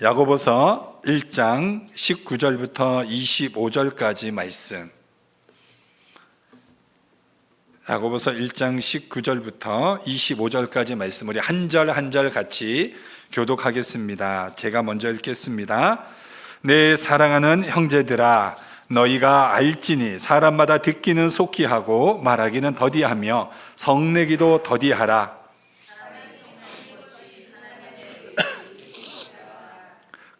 야고보서 1장 19절부터 25절까지 말씀. 야고보서 1장 19절부터 25절까지 말씀, 우리 한 절 한 절 같이 교독하겠습니다. 제가 먼저 읽겠습니다. 내 사랑하는 형제들아, 너희가 알지니 사람마다 듣기는 속히 하고 말하기는 더디하며 성내기도 더디하라.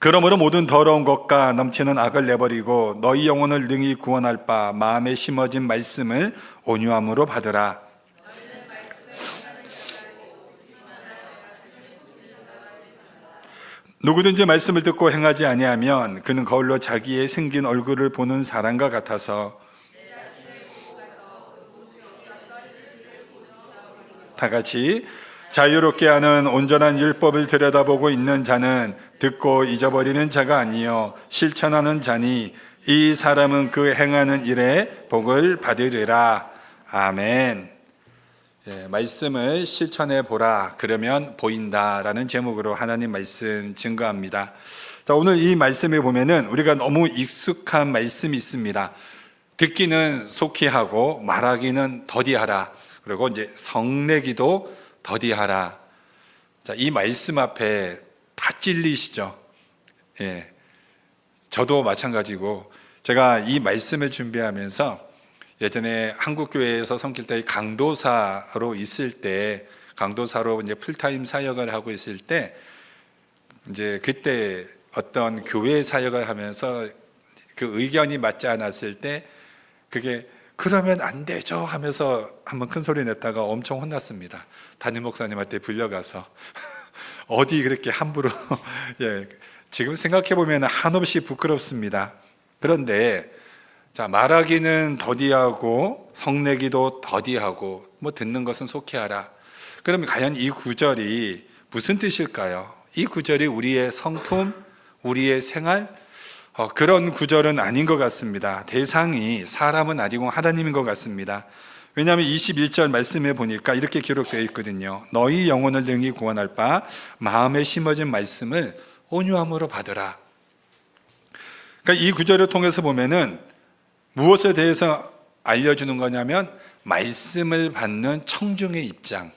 그러므로 모든 더러운 것과 넘치는 악을 내버리고 너희 영혼을 능히 구원할 바 마음에 심어진 말씀을 온유함으로 받으라. 누구든지 말씀을 듣고 행하지 아니하면 그는 거울로 자기의 생긴 얼굴을 보는 사람과 같아서 다 같이 자유롭게 하는 온전한 율법을 들여다보고 있는 자는 듣고 잊어버리는 자가 아니요 실천하는 자니 이 사람은 그 행하는 일에 복을 받으리라. 아멘. 말씀을 실천해 보라, 그러면 보인다라는 제목으로 하나님 말씀 증거합니다. 자, 오늘 이 말씀에 보면은 우리가 너무 익숙한 말씀이 있습니다. 듣기는 속히 하고 말하기는 더디하라. 그리고 이제 성내기도 더디하라. 자, 이 말씀 앞에 다 찔리시죠? 예. 저도 마찬가지고, 제가 이 말씀을 준비하면서 예전에 한국교회에서 섬길 때 강도사로 있을 때, 강도사로 이제 풀타임 사역을 하고 있을 때, 이제 그때 어떤 교회 사역을 하면서 그 의견이 맞지 않았을 때, 그게 그러면 안 되죠 하면서 한번 큰 소리 냈다가 엄청 혼났습니다. 담임 목사님한테 불려가서 어디 그렇게 함부로 예, 지금 생각해 보면 한없이 부끄럽습니다. 그런데 자, 말하기는 더디하고 성내기도 더디하고 뭐 듣는 것은 속히 하라. 그러면 과연 이 구절이 무슨 뜻일까요? 이 구절이 우리의 성품, 우리의 생활, 그런 구절은 아닌 것 같습니다. 대상이 사람은 아니고 하나님인 것 같습니다. 왜냐하면 21절 말씀에 보니까 이렇게 기록되어 있거든요. 너희 영혼을 능히 구원할 바 마음에 심어진 말씀을 온유함으로 받으라. 그러니까 이 구절을 통해서 보면은 무엇에 대해서 알려주는 거냐면 말씀을 받는 청중의 입장,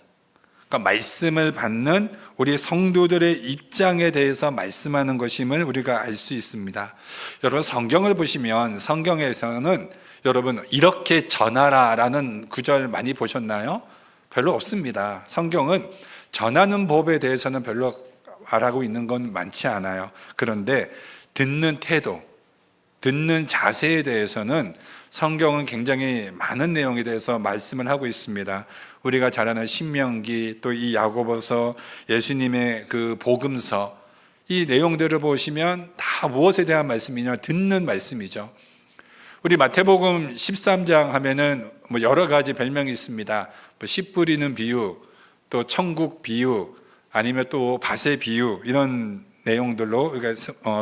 그러니까 말씀을 받는 우리 성도들의 입장에 대해서 말씀하는 것임을 우리가 알 수 있습니다. 여러분, 성경을 보시면 성경에서는 여러분 이렇게 전하라라는 구절 많이 보셨나요? 별로 없습니다. 성경은 전하는 법에 대해서는 별로 말하고 있는 건 많지 않아요. 그런데 듣는 태도, 듣는 자세에 대해서는 성경은 굉장히 많은 내용에 대해서 말씀을 하고 있습니다. 우리가 잘 아는 신명기, 또 이 야고보서, 예수님의 그 복음서, 이 내용들을 보시면 다 무엇에 대한 말씀이냐? 듣는 말씀이죠. 우리 마태복음 13장 하면은 뭐 여러 가지 별명이 있습니다. 뭐 씨 뿌리는 비유, 또 천국 비유, 아니면 또 밭의 비유, 이런 내용들로 우리가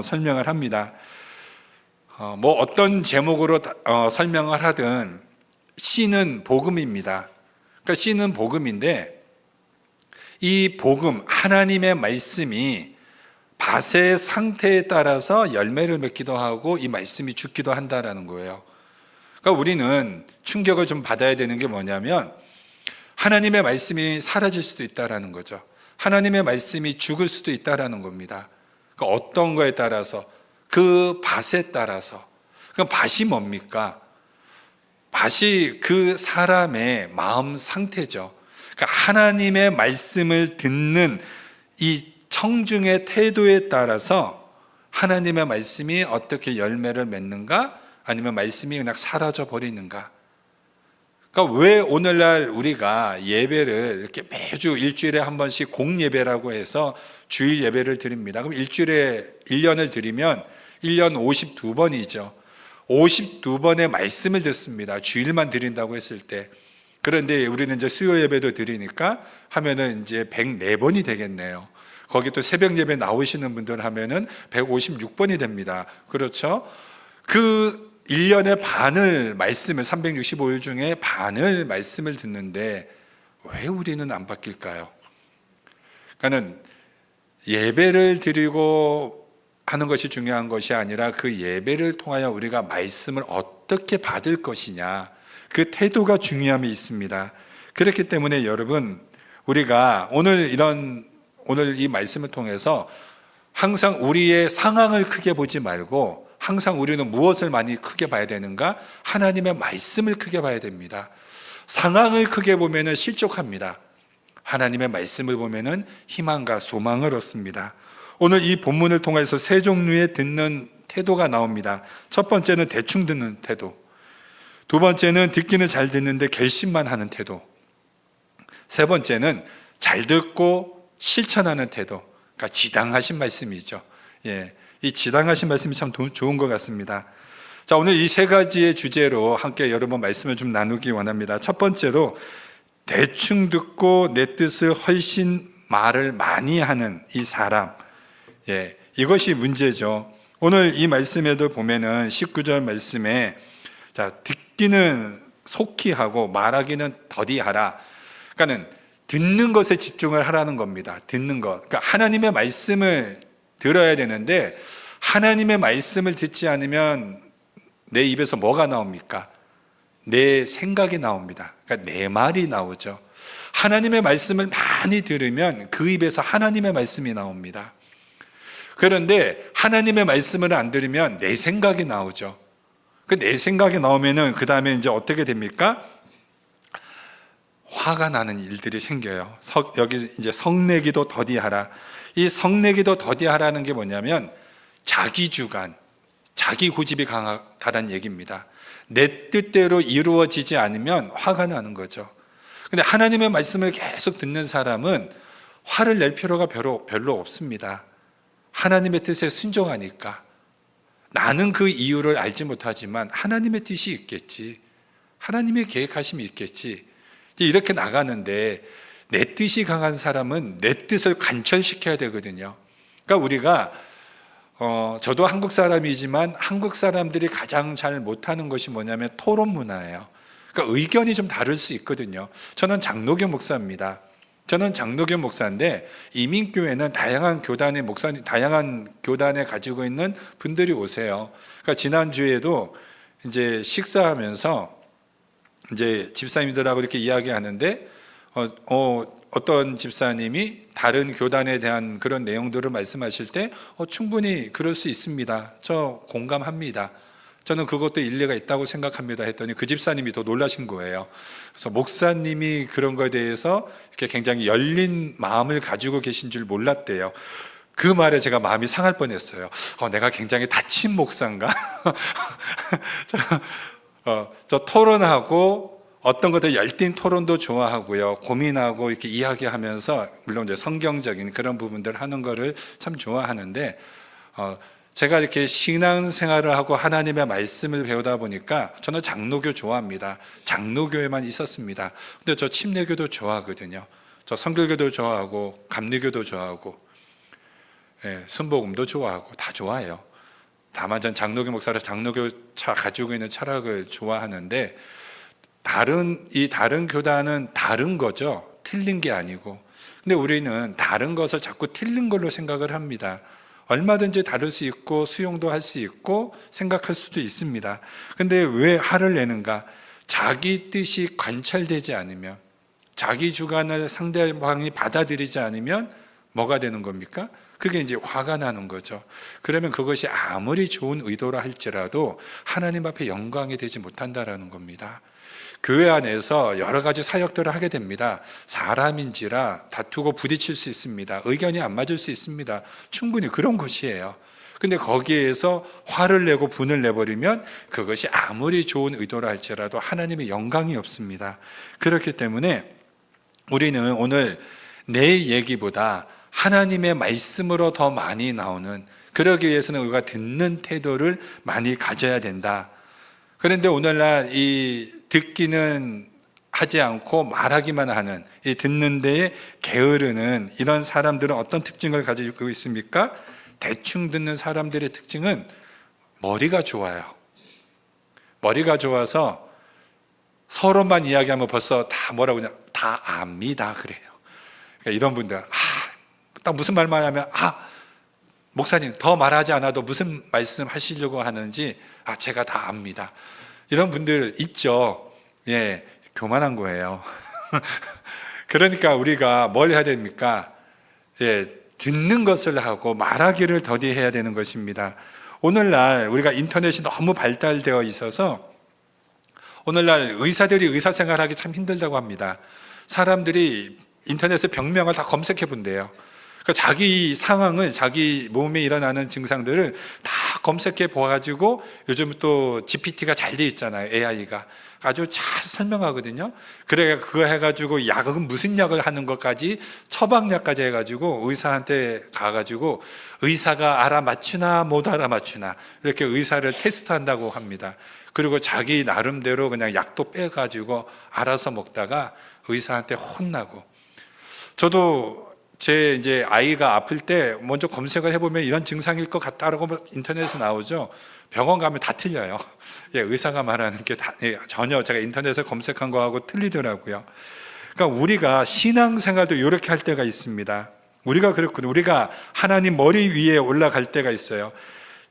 설명을 합니다. 뭐 어떤 제목으로 설명을 하든 씨는 복음입니다. 그러니까 씨는 복음인데, 이 복음, 하나님의 말씀이 밭의 상태에 따라서 열매를 맺기도 하고 이 말씀이 죽기도 한다라는 거예요. 그러니까 우리는 충격을 좀 받아야 되는 게 뭐냐면, 하나님의 말씀이 사라질 수도 있다라는 거죠. 하나님의 말씀이 죽을 수도 있다라는 겁니다. 그러니까 어떤 거에 따라서, 그 밭에 따라서. 그럼 밭이 뭡니까? 밭이 그 사람의 마음 상태죠. 그러니까 하나님의 말씀을 듣는 이 청중의 태도에 따라서 하나님의 말씀이 어떻게 열매를 맺는가, 아니면 말씀이 그냥 사라져 버리는가. 그러니까 왜 오늘날 우리가 예배를 이렇게 매주 일주일에 한 번씩 공예배라고 해서 주일 예배를 드립니다. 그럼 일주일에 1년을 드리면 1년 52번이죠. 52번의 말씀을 듣습니다. 주일만 드린다고 했을 때. 그런데 우리는 이제 수요 예배도 드리니까 하면은 이제 104번이 되겠네요. 거기 또 새벽 예배 나오시는 분들 하면은 156번이 됩니다. 그렇죠? 그 1년의 반을 말씀을, 365일 중에 반을 말씀을 듣는데 왜 우리는 안 바뀔까요? 그러니까는 예배를 드리고 하는 것이 중요한 것이 아니라 그 예배를 통하여 우리가 말씀을 어떻게 받을 것이냐, 그 태도가 중요함이 있습니다. 그렇기 때문에 여러분, 우리가 오늘 이 말씀을 통해서 항상 우리의 상황을 크게 보지 말고 항상 우리는 무엇을 많이 크게 봐야 되는가? 하나님의 말씀을 크게 봐야 됩니다. 상황을 크게 보면은 실족합니다. 하나님의 말씀을 보면은 희망과 소망을 얻습니다. 오늘 이 본문을 통해서 세 종류의 듣는 태도가 나옵니다. 첫 번째는 대충 듣는 태도, 두 번째는 듣기는 잘 듣는데 결심만 하는 태도, 세 번째는 잘 듣고 실천하는 태도. 그러니까 지당하신 말씀이죠. 이 지당하신 말씀이 참 좋은 것 같습니다. 자, 오늘 이 세 가지의 주제로 함께 여러분 말씀을 좀 나누기 원합니다. 첫 번째로 대충 듣고 내 뜻을 훨씬 말을 많이 하는 이 사람, 이것이 문제죠. 오늘 이 말씀에도 보면은 19절 말씀에 자, 듣기는 속히 하고 말하기는 더디하라. 그러니까는 듣는 것에 집중을 하라는 겁니다. 듣는 것. 그러니까 하나님의 말씀을 들어야 되는데 하나님의 말씀을 듣지 않으면 내 입에서 뭐가 나옵니까? 내 생각이 나옵니다. 그러니까 내 말이 나오죠. 하나님의 말씀을 많이 들으면 그 입에서 하나님의 말씀이 나옵니다. 그런데 하나님의 말씀을 안 들으면 내 생각이 나오죠. 그 내 생각이 나오면은 그 다음에 이제 어떻게 됩니까? 화가 나는 일들이 생겨요. 여기 이제 성내기도 더디하라. 이 성내기도 더디하라는 게 뭐냐면 자기 주관, 자기 고집이 강하다는 얘기입니다. 내 뜻대로 이루어지지 않으면 화가 나는 거죠. 근데 하나님의 말씀을 계속 듣는 사람은 화를 낼 필요가 별로 없습니다. 하나님의 뜻에 순종하니까. 나는 그 이유를 알지 못하지만 하나님의 뜻이 있겠지, 하나님의 계획하심이 있겠지, 이렇게 나가는데 내 뜻이 강한 사람은 내 뜻을 관철시켜야 되거든요. 그러니까 우리가 저도 한국 사람이지만 한국 사람들이 가장 잘 못하는 것이 뭐냐면 토론 문화예요. 그러니까 의견이 좀 다를 수 있거든요. 저는 장로교 목사입니다. 저는 장로교 목사인데 이민교회는 다양한 교단에 가지고 있는 분들이 오세요. 그러니까 지난주에도 이제 식사하면서 이제 집사님들하고 이렇게 이야기하는데 어떤 집사님이 다른 교단에 대한 그런 내용들을 말씀하실 때 충분히 그럴 수 있습니다. 저 공감합니다. 저는 그것도 일리가 있다고 생각합니다 했더니 그 집사님이 더 놀라신 거예요. 그래서 목사님이 그런 거에 대해서 이렇게 굉장히 열린 마음을 가지고 계신 줄 몰랐대요. 그 말에 제가 마음이 상할 뻔했어요. 내가 굉장히 다친 목사인가? 저 토론하고 어떤 것들 열띤 토론도 좋아하고요. 고민하고 이렇게 이야기하면서 물론 이제 성경적인 그런 부분들 하는 거를 참 좋아하는데 제가 이렇게 신앙생활을 하고 하나님의 말씀을 배우다 보니까 저는 장로교 좋아합니다. 장로교에만 있었습니다. 근데 저 침례교도 좋아하거든요. 저 성결교도 좋아하고 감리교도 좋아하고 순복음도 좋아하고 다 좋아해요. 다만 전 장로교 목사라 장로교 가지고 있는 철학을 좋아하는데 이 다른 교단은 다른 거죠. 틀린 게 아니고. 근데 우리는 다른 것을 자꾸 틀린 걸로 생각을 합니다. 얼마든지 다를 수 있고 수용도 할 수 있고 생각할 수도 있습니다. 근데 왜 화를 내는가? 자기 뜻이 관찰되지 않으면, 자기 주관을 상대방이 받아들이지 않으면 뭐가 되는 겁니까? 그게 이제 화가 나는 거죠. 그러면 그것이 아무리 좋은 의도라 할지라도 하나님 앞에 영광이 되지 못한다라는 겁니다. 교회 안에서 여러 가지 사역들을 하게 됩니다. 사람인지라 다투고 부딪힐 수 있습니다. 의견이 안 맞을 수 있습니다. 충분히 그런 곳이에요. 근데 거기에서 화를 내고 분을 내버리면 그것이 아무리 좋은 의도라 할지라도 하나님의 영광이 없습니다. 그렇기 때문에 우리는 오늘 내 얘기보다 하나님의 말씀으로 더 많이 나오는, 그러기 위해서는 우리가 듣는 태도를 많이 가져야 된다. 그런데 오늘날 이 듣기는 하지 않고 말하기만 하는, 이 듣는 데에 게으르는 이런 사람들은 어떤 특징을 가지고 있습니까? 대충 듣는 사람들의 특징은 머리가 좋아요. 머리가 좋아서 서로만 이야기하면 벌써 다 뭐라고 그냥 다 압니다 그래요. 그러니까 이런 분들 딱 무슨 말만 하면 목사님 더 말하지 않아도 무슨 말씀 하시려고 하는지 제가 다 압니다. 이런 분들 있죠. 예, 교만한 거예요. 그러니까 우리가 뭘 해야 됩니까? 예, 듣는 것을 하고 말하기를 더디해야 되는 것입니다. 오늘날 우리가 인터넷이 너무 발달되어 있어서 오늘날 의사들이 의사생활하기 참 힘들다고 합니다. 사람들이 인터넷에 병명을 다 검색해 본대요. 그러니까 자기 상황을, 자기 몸에 일어나는 증상들을 다 검색해 보아가지고, 요즘 또 GPT가 잘 돼 있잖아요. AI가 아주 잘 설명하거든요. 그래 그거 해가지고 약은 무슨 약을 하는 것까지, 처방약까지 해가지고 의사한테 가가지고 의사가 알아맞추나 못 알아맞추나 이렇게 의사를 테스트한다고 합니다. 그리고 자기 나름대로 그냥 약도 빼가지고 알아서 먹다가 의사한테 혼나고. 저도 제 이제 아이가 아플 때 먼저 검색을 해보면 이런 증상일 것 같다라고 인터넷에 나오죠. 병원 가면 다 틀려요. 예, 의사가 말하는 게 전혀 제가 인터넷에 검색한 거하고 틀리더라고요. 그러니까 우리가 신앙생활도 이렇게 할 때가 있습니다. 우리가 그렇군요. 우리가 하나님 머리 위에 올라갈 때가 있어요.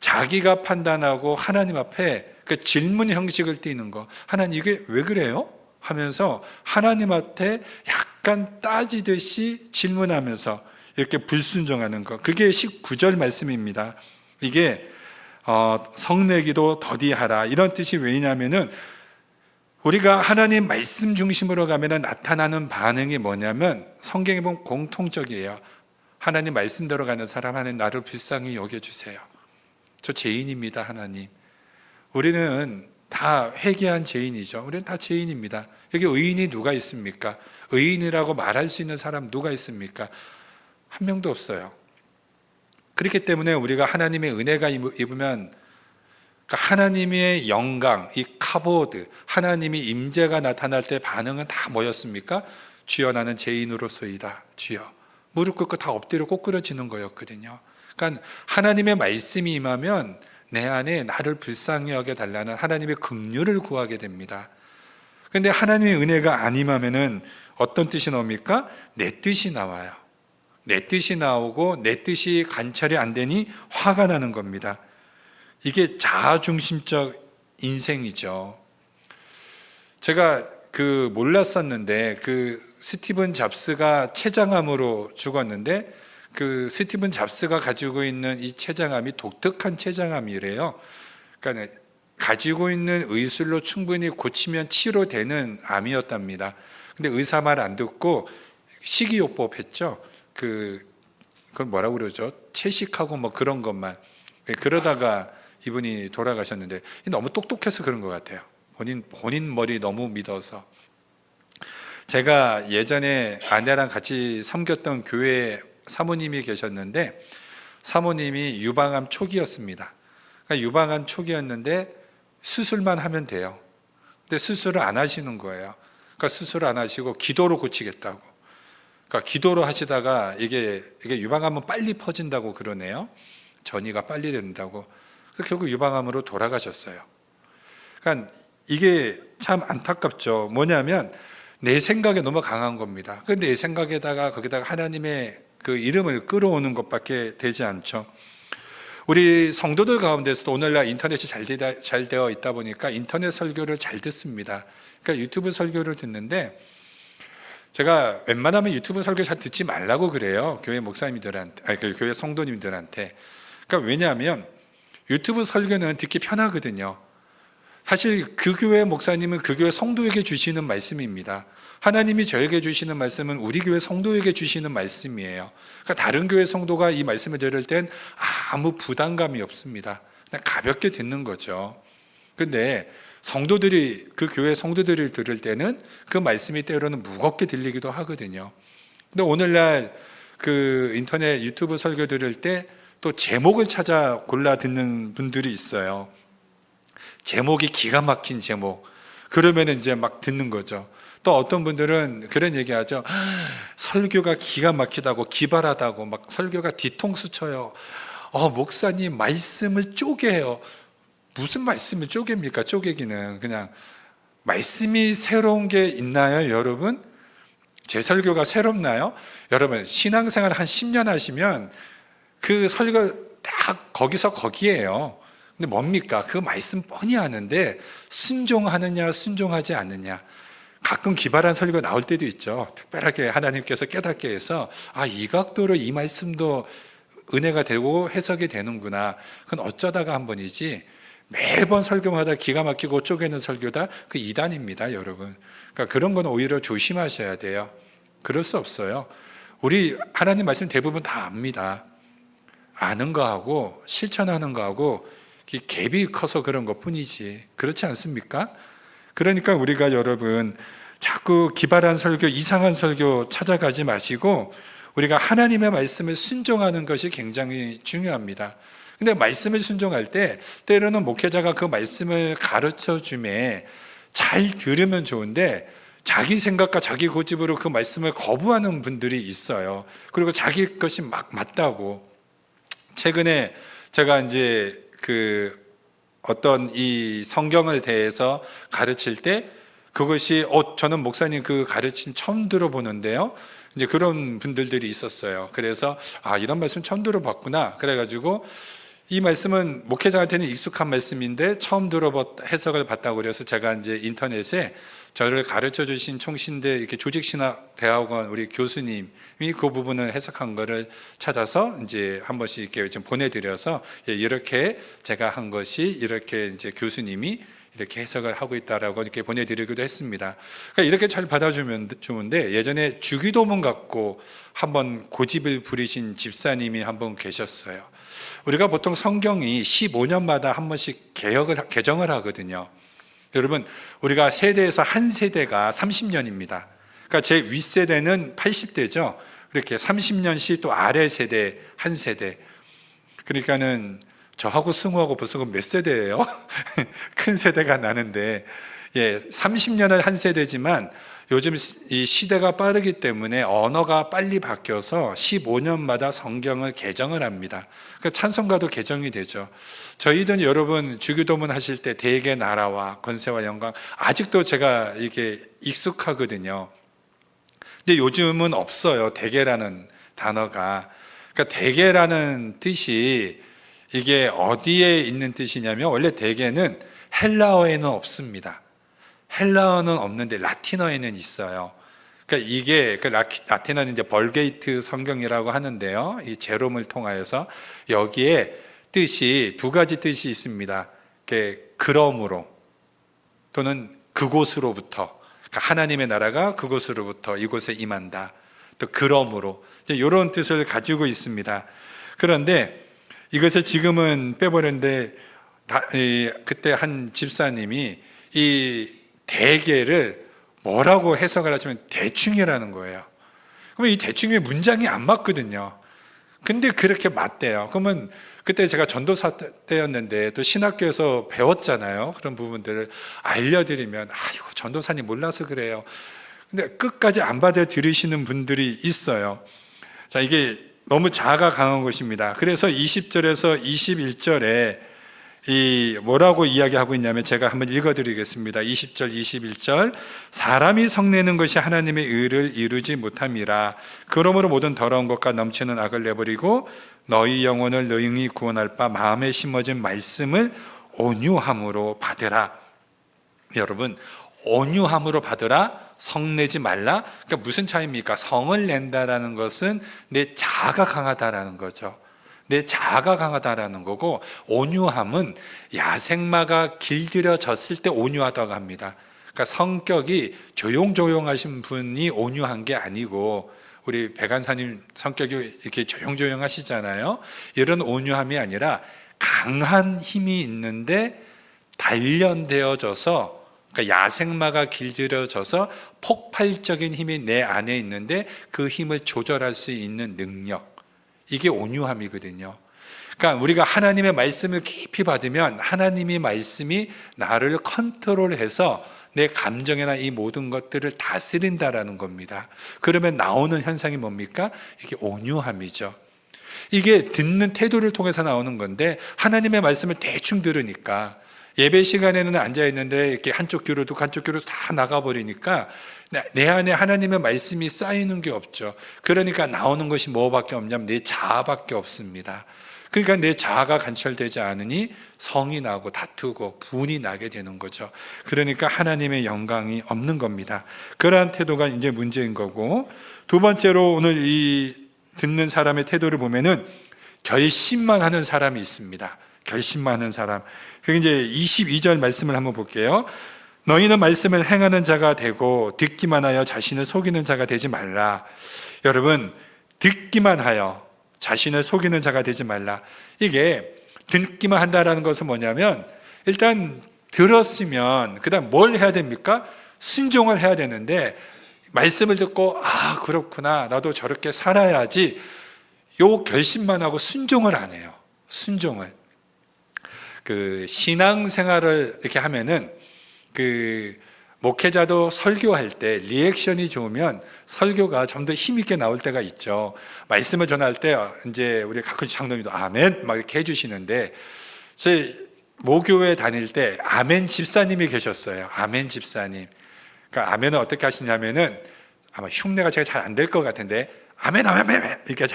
자기가 판단하고 하나님 앞에 그 질문 형식을 띠는 거. 하나님 이게 왜 그래요? 하면서 하나님한테 약간 따지듯이 질문하면서 이렇게 불순종하는 것. 그게 19절 말씀입니다. 이게 성내기도 더디하라 이런 뜻이 왜냐면은 우리가 하나님 말씀 중심으로 가면은 나타나는 반응이 뭐냐면 성경에 보면 공통적이에요. 하나님 말씀대로 가는 사람, 하나님 나를 불쌍히 여겨주세요. 저 죄인입니다. 하나님, 우리는 다 회개한 죄인이죠. 우리는 다 죄인입니다. 여기 의인이 누가 있습니까? 의인이라고 말할 수 있는 사람 누가 있습니까? 한 명도 없어요. 그렇기 때문에 우리가 하나님의 은혜가 입으면, 그러니까 하나님의 영광, 이 카보드, 하나님의 임재가 나타날 때 반응은 다 뭐였습니까? 주여 나는 죄인으로소이다. 주여. 무릎 꿇고 다 엎드려 꼬꾸러지는 거였거든요. 그러니까 하나님의 말씀이 임하면 내 안에 나를 불쌍히 여겨달라는 하나님의 긍휼을 구하게 됩니다. 그런데 하나님의 은혜가 안 임하면은 어떤 뜻이 나옵니까? 내 뜻이 나와요. 내 뜻이 나오고 내 뜻이 관찰이 안 되니 화가 나는 겁니다. 이게 자아중심적 인생이죠. 제가 몰랐었는데 스티븐 잡스가 췌장암으로 죽었는데 스티븐 잡스가 가지고 있는 이 췌장암이 독특한 췌장암이래요. 그러니까 가지고 있는 의술로 충분히 고치면 치료되는 암이었답니다. 근데 의사 말 안 듣고 식이요법 했죠. 그걸 뭐라고 그러죠? 채식하고 뭐 그런 것만. 그러다가 이분이 돌아가셨는데 너무 똑똑해서 그런 것 같아요. 본인 머리 너무 믿어서. 제가 예전에 아내랑 같이 섬겼던 교회 사모님이 계셨는데, 사모님이 유방암 초기였습니다. 그러니까 유방암 초기였는데 수술만 하면 돼요. 근데 수술을 안 하시는 거예요. 그러니까 수술을 안 하시고 기도로 고치겠다고. 그러니까 기도로 하시다가 이게 유방암은 빨리 퍼진다고 그러네요. 전이가 빨리 된다고. 그래서 결국 유방암으로 돌아가셨어요. 그러니까 이게 참 안타깝죠. 뭐냐면 내 생각에 너무 강한 겁니다. 근데 내 생각에다가 거기다가 하나님의 그 이름을 끌어오는 것밖에 되지 않죠. 우리 성도들 가운데서도 오늘날 인터넷이 잘 되어 있다 보니까 인터넷 설교를 잘 듣습니다. 그러니까 유튜브 설교를 듣는데, 제가 웬만하면 유튜브 설교 잘 듣지 말라고 그래요. 교회 목사님들한테, 교회 성도님들한테. 그러니까 왜냐하면 유튜브 설교는 듣기 편하거든요. 사실 그 교회 목사님은 그 교회 성도에게 주시는 말씀입니다. 하나님이 저에게 주시는 말씀은 우리 교회 성도에게 주시는 말씀이에요. 그러니까 다른 교회 성도가 이 말씀을 들을 땐 아무 부담감이 없습니다. 그냥 가볍게 듣는 거죠. 그런데 성도들이, 그 교회 성도들을 들을 때는 그 말씀이 때로는 무겁게 들리기도 하거든요. 근데 오늘날 인터넷 유튜브 설교 들을 때 또 제목을 찾아 골라 듣는 분들이 있어요. 제목이 기가 막힌 제목. 그러면 이제 막 듣는 거죠. 또 어떤 분들은 그런 얘기 하죠. 설교가 기가 막히다고, 기발하다고, 막 설교가 뒤통수 쳐요. 목사님 말씀을 쪼개요. 무슨 말씀을 쪼갭니까? 쪼개기는 그냥 말씀이 새로운 게 있나요, 여러분? 제 설교가 새롭나요? 여러분 신앙생활 한 10년 하시면 그 설교 딱 거기서 거기에요. 근데 뭡니까? 그 말씀 뻔히 아는데 순종하느냐 순종하지 않느냐. 가끔 기발한 설교 나올 때도 있죠. 특별하게 하나님께서 깨닫게 해서 이 각도로 이 말씀도 은혜가 되고 해석이 되는구나. 그건 어쩌다가 한 번이지 매번 설교마다 기가 막히고 쪼개는 설교다? 그 이단입니다, 여러분. 그러니까 그런 건 오히려 조심하셔야 돼요. 그럴 수 없어요. 우리 하나님 말씀 대부분 다 압니다. 아는 거하고 실천하는 거하고 갭이 커서 그런 것 뿐이지. 그렇지 않습니까? 그러니까 우리가 여러분 자꾸 기발한 설교, 이상한 설교 찾아가지 마시고 우리가 하나님의 말씀을 순종하는 것이 굉장히 중요합니다. 근데 말씀을 순종할 때 때로는 목회자가 그 말씀을 가르쳐 줌에 잘 들으면 좋은데 자기 생각과 자기 고집으로 그 말씀을 거부하는 분들이 있어요. 그리고 자기 것이 맞다고. 최근에 제가 이제 어떤 이 성경을 대해서 가르칠 때 그것이 저는 목사님 그 가르침 처음 들어보는데요. 이제 그런 분들이 있었어요. 그래서 이런 말씀 처음 들어봤구나. 그래가지고 이 말씀은 목회자한테는 익숙한 말씀인데 처음 해석을 봤다고 그래서 제가 이제 인터넷에 저를 가르쳐 주신 총신대 이렇게 조직신학대학원 우리 교수님이 그 부분을 해석한 거를 찾아서 이제 한 번씩 이렇게 좀 보내드려서 이렇게 제가 한 것이 이렇게 이제 교수님이 이렇게 해석을 하고 있다라고 이렇게 보내드리기도 했습니다. 그러니까 이렇게 잘 받아주면 좋은데 예전에 주기도문 갖고 한번 고집을 부리신 집사님이 한 분 계셨어요. 우리가 보통 성경이 15년마다 한 번씩 개정을 하거든요. 여러분, 우리가 세대에서 한 세대가 30년입니다. 그러니까 제 윗세대는 80대죠. 이렇게 30년씩 또 아래 세대, 한 세대. 그러니까는 저하고 승우하고 벌써 몇 세대예요? 큰 세대가 나는데, 30년을 한 세대지만 요즘 이 시대가 빠르기 때문에 언어가 빨리 바뀌어서 15년마다 성경을 개정을 합니다. 그러니까 찬송가도 개정이 되죠. 저희는 여러분 주기도문 하실 때 대개 나라와 권세와 영광 아직도 제가 이게 익숙하거든요. 근데 요즘은 없어요. 대개라는 단어가. 그러니까 대개라는 뜻이 이게 어디에 있는 뜻이냐면 원래 대개는 헬라어에는 없습니다. 헬라어는 없는데 라틴어에는 있어요. 그러니까 이게 라틴어는 이제 벌게이트 성경이라고 하는데요. 이 제롬을 통하여서 여기에 뜻이 두 가지 뜻이 있습니다. 그러므로 또는 그곳으로부터, 그러니까 하나님의 나라가 그곳으로부터 이곳에 임한다. 또 그러므로 이런 뜻을 가지고 있습니다. 그런데 이것을 지금은 빼버렸는데 그때 한 집사님이 이 대개를 뭐라고 해석을 하시면 대충이라는 거예요. 그러면 이 대충이 문장이 안 맞거든요. 근데 그렇게 맞대요. 그러면 그때 제가 전도사 때였는데 또 신학교에서 배웠잖아요. 그런 부분들을 알려드리면 이거 전도사님 몰라서 그래요. 근데 끝까지 안 받아 들으시는 분들이 있어요. 자, 이게 너무 자아가 강한 것입니다. 그래서 20절에서 21절에 이 뭐라고 이야기하고 있냐면 제가 한번 읽어드리겠습니다. 20절, 21절 사람이 성내는 것이 하나님의 의를 이루지 못함이라. 그러므로 모든 더러운 것과 넘치는 악을 내버리고 너희 영혼을 능히 구원할 바 마음에 심어진 말씀을 온유함으로 받으라. 여러분, 온유함으로 받으라, 성내지 말라. 그러니까 무슨 차이입니까? 성을 낸다라는 것은 내 자아가 강하다라는 거죠. 내 자아가 강하다라는 거고, 온유함은 야생마가 길들여졌을 때 온유하다고 합니다. 그러니까 성격이 조용조용하신 분이 온유한 게 아니고, 우리 백안사님 성격이 이렇게 조용조용하시잖아요. 이런 온유함이 아니라 강한 힘이 있는데 단련되어져서, 그러니까 야생마가 길들여져서 폭발적인 힘이 내 안에 있는데 그 힘을 조절할 수 있는 능력, 이게 온유함이거든요. 그러니까 우리가 하나님의 말씀을 깊이 받으면 하나님의 말씀이 나를 컨트롤해서 내 감정이나 이 모든 것들을 다스린다라는 겁니다. 그러면 나오는 현상이 뭡니까? 이게 온유함이죠. 이게 듣는 태도를 통해서 나오는 건데, 하나님의 말씀을 대충 들으니까 예배 시간에는 앉아있는데 이렇게 한쪽 귀로 듣고 한쪽 귀로 다 나가버리니까 내 안에 하나님의 말씀이 쌓이는 게 없죠. 그러니까 나오는 것이 뭐밖에 없냐면 내 자아밖에 없습니다. 그러니까 내 자아가 관철되지 않으니 성이 나고 다투고 분이 나게 되는 거죠. 그러니까 하나님의 영광이 없는 겁니다. 그러한 태도가 이제 문제인 거고, 두 번째로 오늘 이 듣는 사람의 태도를 보면은 결심만 하는 사람이 있습니다. 결심만 하는 사람. 그게 이제 22절 말씀을 한번 볼게요. 너희는 말씀을 행하는 자가 되고 듣기만 하여 자신을 속이는 자가 되지 말라. 여러분, 듣기만 하여 자신을 속이는 자가 되지 말라. 이게 듣기만 한다라는 것은 뭐냐면, 일단 들었으면 그 다음 뭘 해야 됩니까? 순종을 해야 되는데, 말씀을 듣고 아 그렇구나, 나도 저렇게 살아야지, 요 결심만 하고 순종을 안 해요. 순종을. 그 신앙생활을 이렇게 하면은 그 목회자도 설교할 때 리액션이 좋으면 설교가 좀 더 힘있게 나올 때가 있죠. 말씀을 전할 때 이제 우리 가끔 장로님도 아멘 막 이렇게 해주시는데, 저희 모교회 다닐 때 아멘 집사님이 계셨어요. 아멘 집사님. 그러니까 아멘은 어떻게 하시냐면은, 아마 흉내가 제가 잘 안 될 것 같은데 아멘 아멘 아멘 이렇게,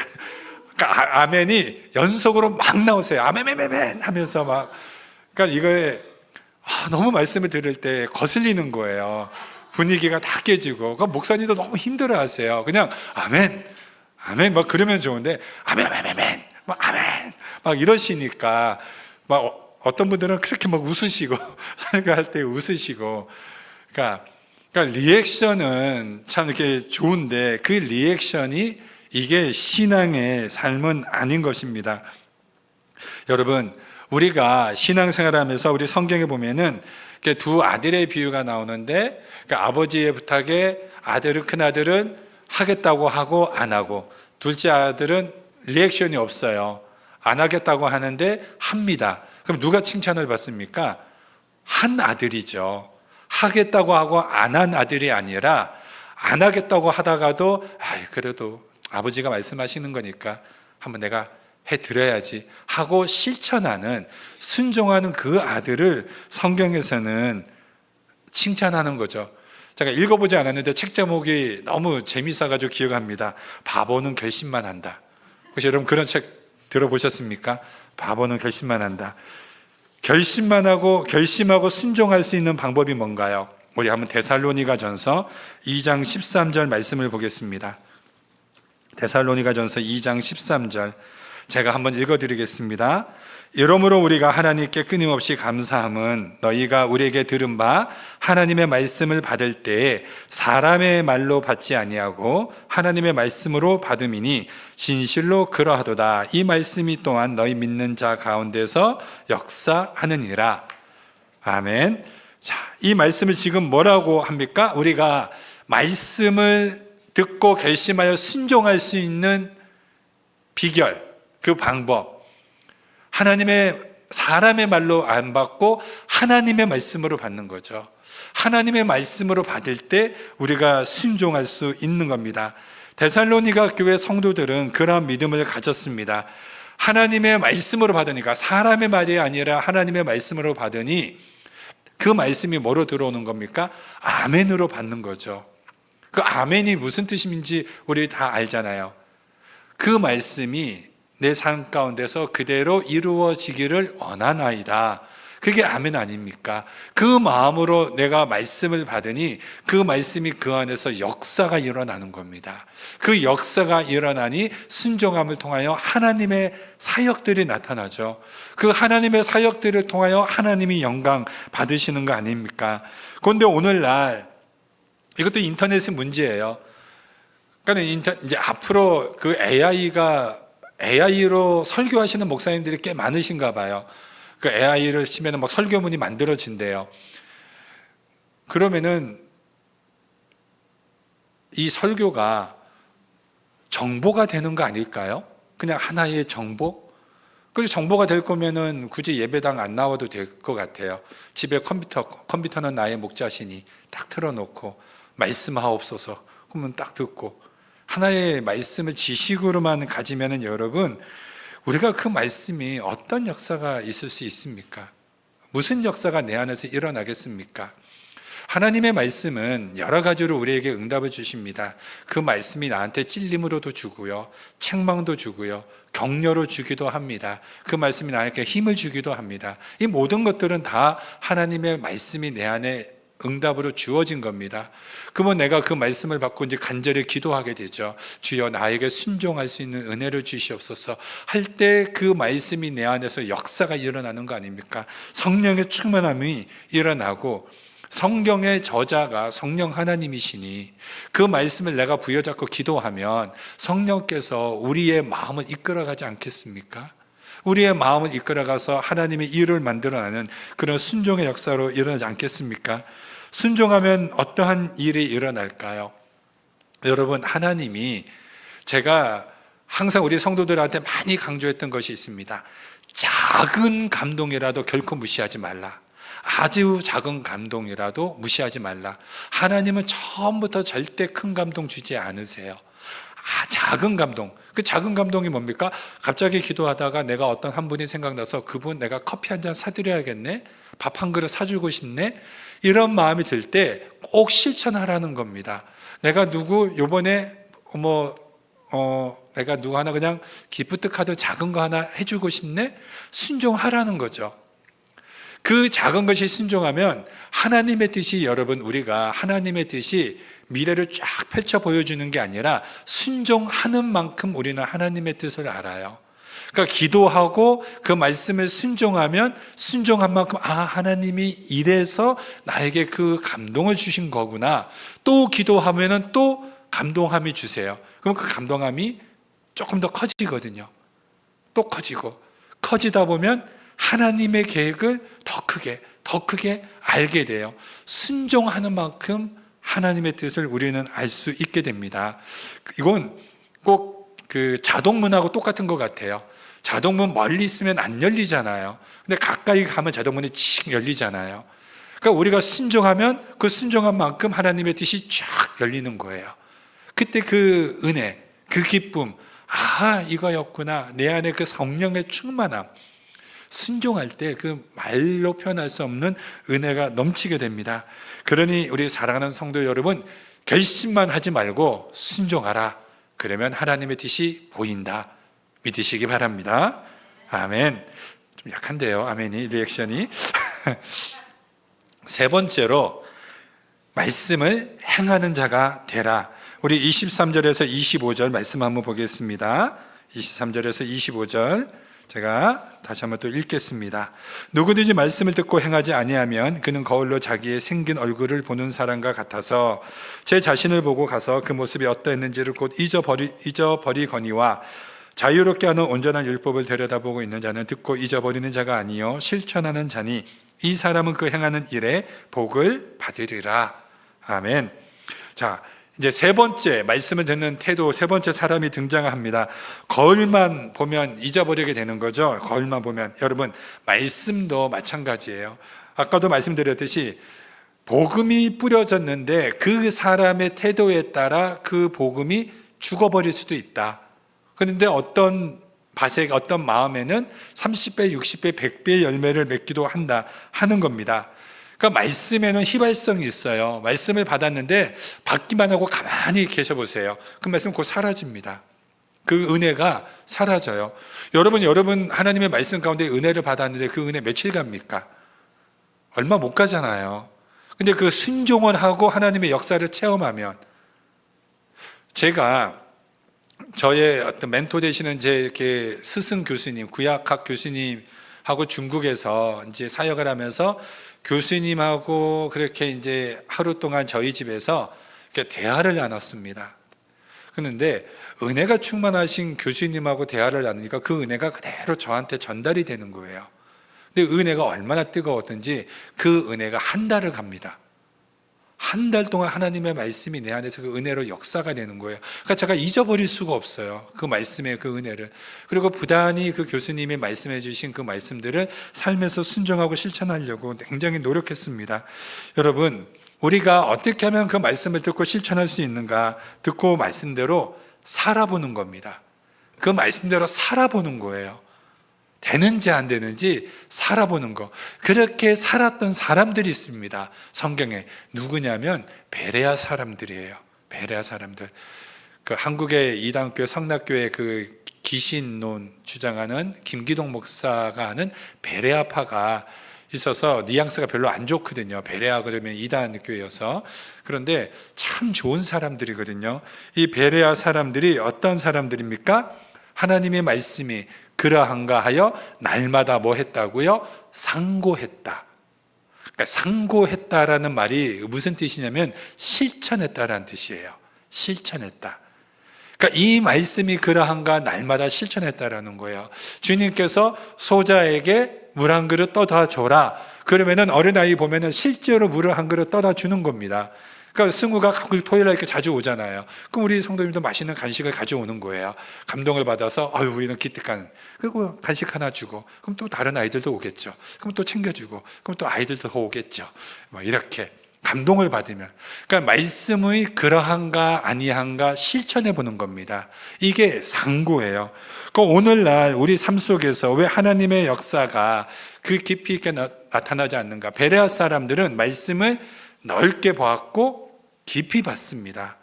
그러니까 아멘이 연속으로 막 나오세요. 아멘 아멘 아멘 하면서 막. 그러니까 이거에 너무 말씀을 들을 때 거슬리는 거예요. 분위기가 다 깨지고. 그러니까 목사님도 너무 힘들어하세요. 그냥 아멘 아멘 막 그러면 좋은데 아멘 아멘 아멘 막 아멘 막 이러시니까 막 어떤 분들은 그렇게 막 웃으시고 설교할 때 웃으시고. 그러니까 리액션은 참 이렇게 좋은데 그 리액션이 이게 신앙의 삶은 아닌 것입니다. 여러분, 우리가 신앙생활하면서 우리 성경에 보면은 두 아들의 비유가 나오는데, 그러니까 아버지의 부탁에 큰 아들은 하겠다고 하고 안 하고, 둘째 아들은 리액션이 없어요. 안 하겠다고 하는데 합니다. 그럼 누가 칭찬을 받습니까? 한 아들이죠. 하겠다고 하고 안 한 아들이 아니라, 안 하겠다고 하다가도 그래도 아버지가 말씀하시는 거니까 한번 내가 해드려야지 하고 실천하는, 순종하는 그 아들을 성경에서는 칭찬하는 거죠. 제가 읽어보지 않았는데 책 제목이 너무 재미있어가지고 기억합니다. 바보는 결심만 한다. 혹시 여러분 그런 책 들어보셨습니까? 바보는 결심만 한다. 결심하고 순종할 수 있는 방법이 뭔가요? 우리 한번 데살로니가전서 2장 13절 말씀을 보겠습니다. 데살로니가전서 2장 13절 제가 한번 읽어드리겠습니다. 이러므로 우리가 하나님께 끊임없이 감사함은 너희가 우리에게 들은 바 하나님의 말씀을 받을 때에 사람의 말로 받지 아니하고 하나님의 말씀으로 받음이니 진실로 그러하도다. 이 말씀이 또한 너희 믿는 자 가운데서 역사하느니라. 아멘. 자, 이 말씀을 지금 뭐라고 합니까? 우리가 말씀을 듣고 결심하여 순종할 수 있는 비결, 그 방법, 사람의 말로 안 받고 하나님의 말씀으로 받는 거죠. 하나님의 말씀으로 받을 때 우리가 순종할 수 있는 겁니다. 데살로니가 교회 성도들은 그런 믿음을 가졌습니다. 하나님의 말씀으로 받으니까, 사람의 말이 아니라 하나님의 말씀으로 받으니 그 말씀이 뭐로 들어오는 겁니까? 아멘으로 받는 거죠. 그 아멘이 무슨 뜻인지 우리 다 알잖아요. 그 말씀이 내 삶 가운데서 그대로 이루어지기를 원하나이다. 그게 아멘 아닙니까? 그 마음으로 내가 말씀을 받으니 그 말씀이 그 안에서 역사가 일어나는 겁니다. 그 역사가 일어나니 순종함을 통하여 하나님의 사역들이 나타나죠. 그 하나님의 사역들을 통하여 하나님이 영광 받으시는 거 아닙니까? 그런데 오늘날 이것도 인터넷의 문제예요. 그러니까 이제 앞으로 그 AI로 설교하시는 목사님들이 꽤 많으신가 봐요. 그 AI를 치면 막 설교문이 만들어진대요. 그러면은 이 설교가 정보가 되는 거 아닐까요? 그냥 하나의 정보? 그래서 정보가 될 거면은 굳이 예배당 안 나와도 될 것 같아요. 집에 컴퓨터는 나의 목자시니 딱 틀어놓고 말씀하옵소서 그러면 딱 듣고, 하나의 말씀을 지식으로만 가지면은 여러분, 우리가 그 말씀이 어떤 역사가 있을 수 있습니까? 무슨 역사가 내 안에서 일어나겠습니까? 하나님의 말씀은 여러 가지로 우리에게 응답을 주십니다. 그 말씀이 나한테 찔림으로도 주고요, 책망도 주고요, 격려로 주기도 합니다. 그 말씀이 나에게 힘을 주기도 합니다. 이 모든 것들은 다 하나님의 말씀이 내 안에 응답으로 주어진 겁니다. 그러면 내가 그 말씀을 받고 이제 간절히 기도하게 되죠. 주여 나에게 순종할 수 있는 은혜를 주시옵소서 할 때 그 말씀이 내 안에서 역사가 일어나는 거 아닙니까? 성령의 충만함이 일어나고, 성경의 저자가 성령 하나님이시니 그 말씀을 내가 부여잡고 기도하면 성령께서 우리의 마음을 이끌어가지 않겠습니까? 우리의 마음을 이끌어가서 하나님의 일을 만들어내는 그런 순종의 역사로 일어나지 않겠습니까? 순종하면 어떠한 일이 일어날까요? 여러분, 하나님이, 제가 항상 우리 성도들한테 많이 강조했던 것이 있습니다. 작은 감동이라도 결코 무시하지 말라. 아주 작은 감동이라도 무시하지 말라. 하나님은 처음부터 절대 큰 감동 주지 않으세요. 작은 감동. 그 작은 감동이 뭡니까? 갑자기 기도하다가 내가 어떤 한 분이 생각나서 그분 내가 커피 한 잔 사드려야겠네? 밥 한 그릇 사주고 싶네? 이런 마음이 들 때 꼭 실천하라는 겁니다. 내가 요번에 내가 누구 하나 그냥 기프트 카드 작은 거 하나 해주고 싶네? 순종하라는 거죠. 그 작은 것이 순종하면 하나님의 뜻이, 여러분, 우리가 하나님의 뜻이 미래를 쫙 펼쳐 보여주는 게 아니라 순종하는 만큼 우리는 하나님의 뜻을 알아요. 그러니까 기도하고 그 말씀을 순종하면 순종한 만큼 하나님이 이래서 나에게 그 감동을 주신 거구나. 또 기도하면은 또 감동함이 주세요. 그럼 그 감동함이 조금 더 커지거든요. 또 커지다 보면 하나님의 계획을 더 크게 알게 돼요. 순종하는 만큼 하나님의 뜻을 우리는 알 수 있게 됩니다. 이건 꼭 그 자동문하고 똑같은 것 같아요. 자동문 멀리 있으면 안 열리잖아요. 근데 가까이 가면 자동문이 칙 열리잖아요. 그러니까 우리가 순종하면 그 순종한 만큼 하나님의 뜻이 쫙 열리는 거예요. 그때 그 은혜, 그 기쁨, 이거였구나. 내 안에 그 성령의 충만함, 순종할 때 그 말로 표현할 수 없는 은혜가 넘치게 됩니다. 그러니 우리 사랑하는 성도 여러분, 결심만 하지 말고 순종하라. 그러면 하나님의 뜻이 보인다. 믿으시기 바랍니다. 아멘. 좀 약한데요, 아멘이, 리액션이. 세 번째로, 말씀을 행하는 자가 되라. 우리 23절에서 25절 말씀 한번 보겠습니다. 23절에서 25절 제가 다시 한번 또 읽겠습니다. 누구든지 말씀을 듣고 행하지 아니하면 그는 거울로 자기의 생긴 얼굴을 보는 사람과 같아서 제 자신을 보고 가서 그 모습이 어떠했는지를 곧 잊어버리거니와 자유롭게 하는 온전한 율법을 들여다보고 있는 자는 듣고 잊어버리는 자가 아니요 실천하는 자니 이 사람은 그 행하는 일에 복을 받으리라. 아멘. 자, 이제 세 번째, 말씀을 듣는 태도, 세 번째 사람이 등장합니다. 거울만 보면 잊어버리게 되는 거죠. 거울만 보면. 여러분, 말씀도 마찬가지예요. 아까도 말씀드렸듯이 복음이 뿌려졌는데 그 사람의 태도에 따라 그 복음이 죽어버릴 수도 있다. 그런데 어떤 밭에, 어떤 마음에는 30배, 60배, 100배의 열매를 맺기도 한다 하는 겁니다. 그러니까 말씀에는 휘발성이 있어요. 말씀을 받았는데 받기만 하고 가만히 계셔 보세요. 그 말씀 곧 사라집니다. 그 은혜가 사라져요. 여러분 하나님의 말씀 가운데 은혜를 받았는데 그 은혜 며칠 갑니까? 얼마 못 가잖아요. 근데 그 순종을 하고 하나님의 역사를 체험하면, 제가 저의 어떤 멘토 되시는 제 이렇게 스승 교수님, 구약학 교수님하고 중국에서 이제 사역을 하면서 교수님하고 그렇게 이제 하루 동안 저희 집에서 이렇게 대화를 나눴습니다. 그런데 은혜가 충만하신 교수님하고 대화를 나누니까 그 은혜가 그대로 저한테 전달이 되는 거예요. 근데 은혜가 얼마나 뜨거웠던지 그 은혜가 한 달을 갑니다. 한 달 동안 하나님의 말씀이 내 안에서 그 은혜로 역사가 되는 거예요. 그러니까 제가 잊어버릴 수가 없어요. 그 말씀의 그 은혜를. 그리고 부단히 그 교수님이 말씀해 주신 그 말씀들을 삶에서 순종하고 실천하려고 굉장히 노력했습니다. 여러분, 우리가 어떻게 하면 그 말씀을 듣고 실천할 수 있는가? 듣고 말씀대로 살아보는 겁니다. 그 말씀대로 살아보는 거예요. 되는지 안 되는지 살아보는 거. 그렇게 살았던 사람들이 있습니다. 성경에. 누구냐면 베레아 사람들이에요. 베레아 사람들. 그 한국의 이단교 성락교회 그 기신론 주장하는 김기동 목사가 하는 베레아파가 있어서 뉘앙스가 별로 안 좋거든요. 베레아 그러면 이단교회여서. 그런데 참 좋은 사람들이거든요. 이 베레아 사람들이 어떤 사람들입니까? 하나님의 말씀이 그러한가 하여 날마다 뭐 했다고요? 상고했다. 그러니까 상고했다라는 말이 무슨 뜻이냐면 실천했다라는 뜻이에요. 실천했다. 그러니까 이 말씀이 그러한가 날마다 실천했다라는 거예요. 주님께서 소자에게 물 한 그릇 떠다 줘라. 그러면은 어린아이 보면은 실제로 물을 한 그릇 떠다 주는 겁니다. 그러니까 승우가 토요일날 이렇게 자주 오잖아요. 그럼 우리 성도님도 맛있는 간식을 가져오는 거예요. 감동을 받아서 아유 우리는 기특한. 그리고 간식 하나 주고 그럼 또 다른 아이들도 오겠죠. 그럼 또 챙겨주고 그럼 또 아이들도 더 오겠죠. 뭐 이렇게 감동을 받으면. 그러니까 말씀의 그러한가 아니한가 실천해 보는 겁니다. 이게 상고예요. 그 오늘날 우리 삶 속에서 왜 하나님의 역사가 그 깊이 있게 나타나지 않는가? 베레아 사람들은 말씀을 넓게 보았고 깊이 봤습니다.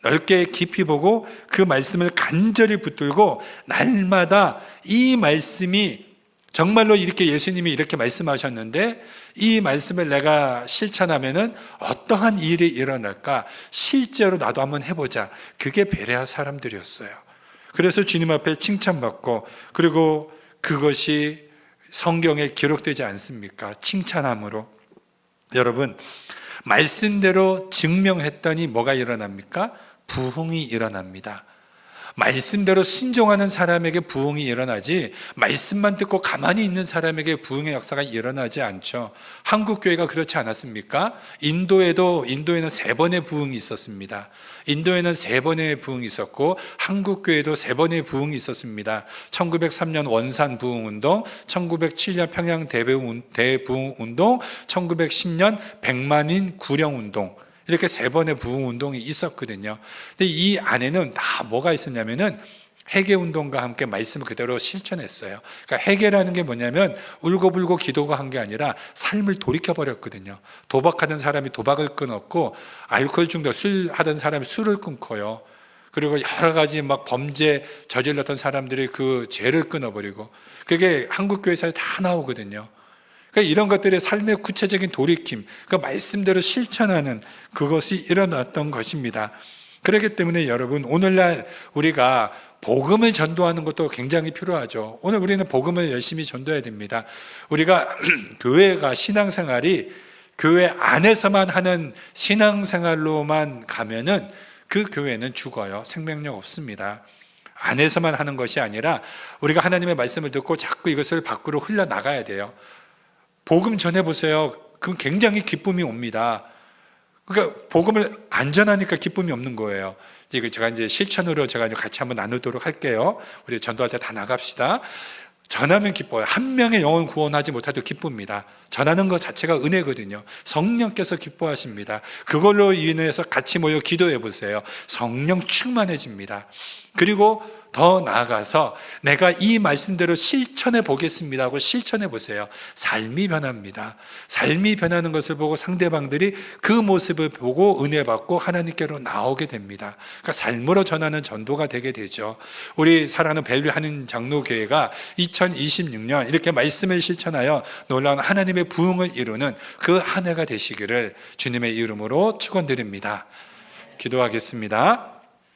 넓게 깊이 보고 그 말씀을 간절히 붙들고 날마다 이 말씀이 정말로 이렇게 예수님이 이렇게 말씀하셨는데 이 말씀을 내가 실천하면은 어떠한 일이 일어날까? 실제로 나도 한번 해보자. 그게 베레아 사람들이었어요. 그래서 주님 앞에 칭찬받고 그리고 그것이 성경에 기록되지 않습니까? 칭찬함으로. 여러분 말씀대로 증명했더니 뭐가 일어납니까? 부흥이 일어납니다. 말씀대로 순종하는 사람에게 부흥이 일어나지 말씀만 듣고 가만히 있는 사람에게 부흥의 역사가 일어나지 않죠. 한국교회가 그렇지 않았습니까? 인도에는 3번의 부흥이 있었습니다. 인도에는 3번의 부흥이 있었고 한국교회도 3번의 부흥이 있었습니다. 1903년 원산 부흥운동, 1907년 평양 대부흥운동, 1910년 백만인 구령운동, 이렇게 3번의 부흥운동이 있었거든요. 근데 이 안에는 다 뭐가 있었냐면은 회개운동과 함께 말씀을 그대로 실천했어요. 그러니까 회개라는 게 뭐냐면 울고불고 기도가 한 게 아니라 삶을 돌이켜버렸거든요. 도박하던 사람이 도박을 끊었고 알코올 중독 술 하던 사람이 술을 끊고요. 그리고 여러 가지 막 범죄 저질렀던 사람들이 그 죄를 끊어버리고 그게 한국교회사에 다 나오거든요. 그러니까 이런 것들의 삶의 구체적인 돌이킴, 그 말씀대로 실천하는 그것이 일어났던 것입니다. 그렇기 때문에 여러분 오늘날 우리가 복음을 전도하는 것도 굉장히 필요하죠. 오늘 우리는 복음을 열심히 전도해야 됩니다. 우리가 교회가 신앙생활이 교회 안에서만 하는 신앙생활로만 가면은 그 교회는 죽어요. 생명력 없습니다. 안에서만 하는 것이 아니라 우리가 하나님의 말씀을 듣고 자꾸 이것을 밖으로 흘러나가야 돼요. 복음 전해보세요. 그럼 굉장히 기쁨이 옵니다. 그러니까 복음을 안 전하니까 기쁨이 없는 거예요. 제가 이제 실천으로 제가 이제 같이 한번 나누도록 할게요. 우리 전도할 때 다 나갑시다. 전하면 기뻐요. 한 명의 영혼 구원하지 못해도 기쁩니다. 전하는 것 자체가 은혜거든요. 성령께서 기뻐하십니다. 그걸로 인해서 같이 모여 기도해 보세요. 성령 충만해집니다. 그리고 더 나아가서 내가 이 말씀대로 실천해 보겠습니다 하고 실천해 보세요. 삶이 변합니다. 삶이 변하는 것을 보고 상대방들이 그 모습을 보고 은혜 받고 하나님께로 나오게 됩니다. 그러니까 삶으로 전하는 전도가 되게 되죠. 우리 사랑하는 벨뷰 한인 장로교회가 2026년 이렇게 말씀을 실천하여 놀라운 하나님의 부흥을 이루는 그 한 해가 되시기를 주님의 이름으로 축원드립니다. 기도하겠습니다.